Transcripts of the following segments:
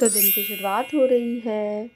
तो दिन की शुरुआत हो रही है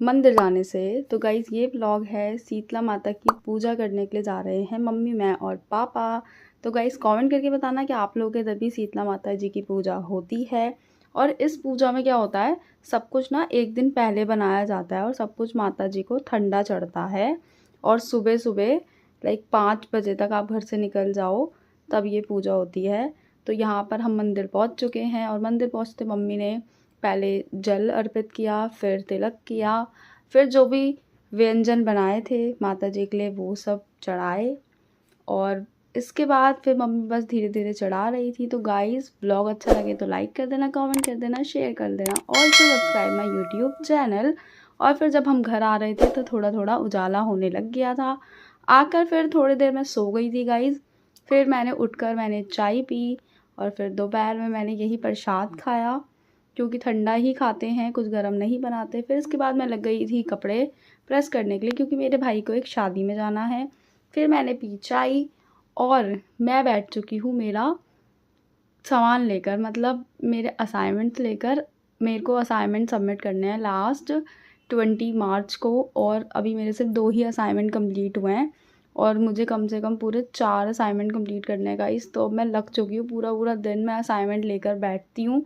मंदिर जाने से। तो गाइस ये व्लॉग है, शीतला माता की पूजा करने के लिए जा रहे हैं मम्मी, मैं और पापा। तो गाइस कमेंट करके बताना कि आप लोगों के इधर भी शीतला माता जी की पूजा होती है। और इस पूजा में क्या होता है, सब कुछ ना एक दिन पहले बनाया जाता है और सब कुछ माता जी को ठंडा चढ़ता है। और सुबह सुबह लाइक 5 बजे तक आप घर से निकल जाओ, तब ये पूजा होती है। तो यहाँ पर हम मंदिर पहुँच चुके हैं और मंदिर पहुँचते मम्मी ने पहले जल अर्पित किया, फिर तिलक किया, फिर जो भी व्यंजन बनाए थे माता जी के लिए वो सब चढ़ाए। और इसके बाद फिर मम्मी बस धीरे धीरे चढ़ा रही थी। तो गाइस ब्लॉग अच्छा लगे तो लाइक कर देना, कमेंट कर देना, शेयर कर देना, also subscribe my YouTube channel. और फिर जब हम घर आ रहे थे तो थोड़ा थोड़ा उजाला होने लग गया था। आकर फिर थोड़ी देर मैं सो गई थी गाइस। फिर मैंने उठकर मैंने चाय पी और फिर दोपहर में मैंने यही प्रसाद खाया, क्योंकि ठंडा ही खाते हैं, कुछ गर्म नहीं बनाते। फिर इसके बाद मैं लग गई थी कपड़े प्रेस करने के लिए, क्योंकि मेरे भाई को एक शादी में जाना है। फिर मैंने पी चाय और मैं बैठ चुकी हूँ मेरा सामान लेकर, मतलब मेरे असाइनमेंट लेकर। मेरे को असाइनमेंट सबमिट करने हैं लास्ट 20 मार्च को, और अभी मेरे सिर्फ 2 ही असाइनमेंट कंप्लीट हुए हैं और मुझे कम से कम पूरे 4 असाइनमेंट कंप्लीट करने का। इस तो मैं लग चुकी हूँ, पूरा पूरा दिन मैं असाइनमेंट लेकर बैठती हूँ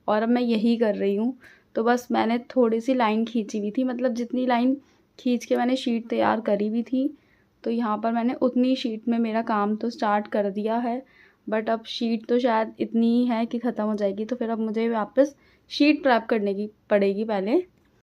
और अब मैं यही कर रही हूँ। तो बस मैंने थोड़ी सी लाइन खींची हुई थी, मतलब जितनी लाइन खींच के मैंने शीट तैयार करी हुई थी, तो यहाँ पर मैंने उतनी शीट में मेरा काम तो स्टार्ट कर दिया है। बट अब शीट तो शायद इतनी ही है कि ख़त्म हो जाएगी, तो फिर अब मुझे वापस शीट प्रैप करने की पड़ेगी पहले।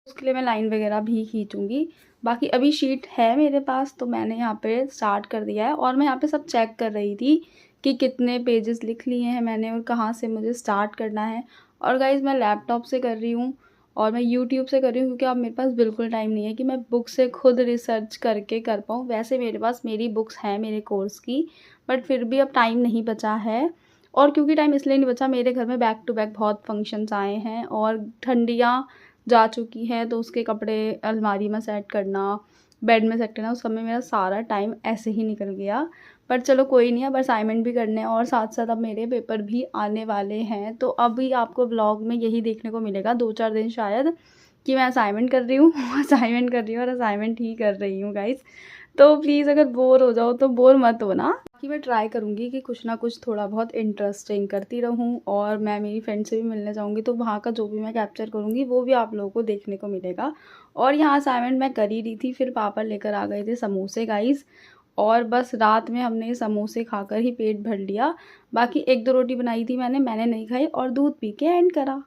उसके लिए मैं लाइन वगैरह भी खींचूँगी। बाकी अभी शीट है मेरे पास, तो मैंने यहाँ पे स्टार्ट कर दिया है और मैं यहाँ पे सब चेक कर रही थी कि कितने पेजेस लिख लिए हैं मैंने और कहाँ से मुझे स्टार्ट करना है। और गाइज़ मैं लैपटॉप से कर रही हूँ और मैं यूट्यूब से कर रही हूँ, क्योंकि अब मेरे पास बिल्कुल टाइम नहीं है कि मैं बुक से खुद रिसर्च करके कर पाऊँ। वैसे मेरे पास मेरी बुक्स हैं मेरे कोर्स की, बट फिर भी अब टाइम नहीं बचा है। और क्योंकि टाइम इसलिए नहीं बचा, मेरे घर में बैक टू बैक बहुत फंक्शंस आए हैं और ठंडियाँ जा चुकी हैं, तो उसके कपड़े अलमारी में सेट करना, बेड में सेट करना, उस सब में मेरा सारा टाइम ऐसे ही निकल गया। पर चलो कोई नहीं, अब असाइनमेंट भी करने हैं और साथ साथ अब मेरे पेपर भी आने वाले हैं। तो अभी आपको ब्लॉग में यही देखने को मिलेगा 2-4 दिन शायद, कि मैं असाइनमेंट कर रही हूँ असाइनमेंट कर रही हूँ और असाइनमेंट ही कर रही हूँ गाइस। तो प्लीज़ अगर बोर हो जाओ तो बोर मत होना। कि मैं ट्राई करूँगी कि कुछ ना कुछ थोड़ा बहुत इंटरेस्टिंग करती रहूँ, और मैं मेरी फ्रेंड से भी मिलने जाऊँगी तो वहाँ का जो भी मैं कैप्चर करूँगी वो भी आप लोगों को देखने को मिलेगा। और यहाँ असाइनमेंट मैं कर ही रही थी, फिर पापा लेकर आ गए थे समोसे गाइस, और बस रात में हमने समोसे खाकर ही पेट भर लिया। बाकी 1-2 रोटी बनाई थी मैंने नहीं खाई और दूध पी के एंड करा।